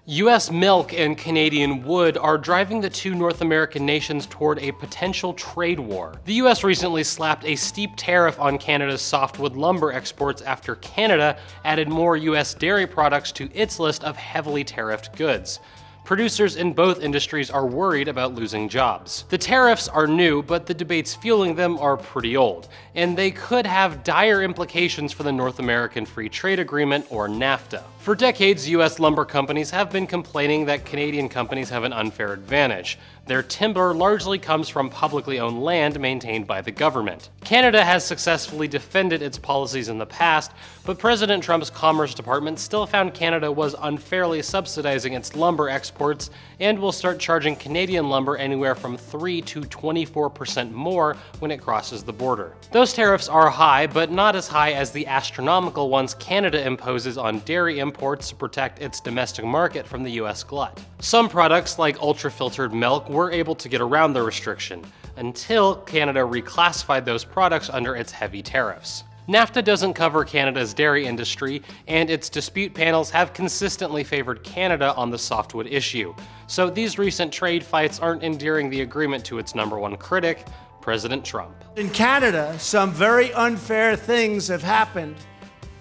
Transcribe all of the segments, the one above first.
U.S. milk and Canadian wood are driving the two North American nations toward a potential trade war. The U.S. recently slapped a steep tariff on Canada's softwood lumber exports after Canada added more U.S. dairy products to its list of heavily tariffed goods. Producers in both industries are worried about losing jobs. The tariffs are new, but the debates fueling them are pretty old, and they could have dire implications for the North American Free Trade Agreement, or NAFTA. For decades, U.S. lumber companies have been complaining that Canadian companies have an unfair advantage. Their timber largely comes from publicly owned land maintained by the government. Canada has successfully defended its policies in the past, but President Trump's Commerce Department still found Canada was unfairly subsidizing its lumber exports and will start charging Canadian lumber anywhere from 3 to 24% more when it crosses the border. Those tariffs are high, but not as high as the astronomical ones Canada imposes on dairy imports to protect its domestic market from the U.S. glut. Some products, like ultra-filtered milk, were able to get around the restriction, until Canada reclassified those products under its heavy tariffs. NAFTA doesn't cover Canada's dairy industry, and its dispute panels have consistently favored Canada on the softwood issue, so these recent trade fights aren't endearing the agreement to its #1 critic, President Trump. In Canada, some very unfair things have happened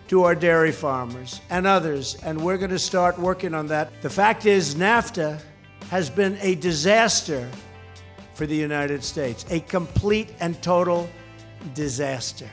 to our dairy farmers and others, and we're going to start working on that. The fact is, NAFTA has been a disaster for the United States, a complete and total disaster.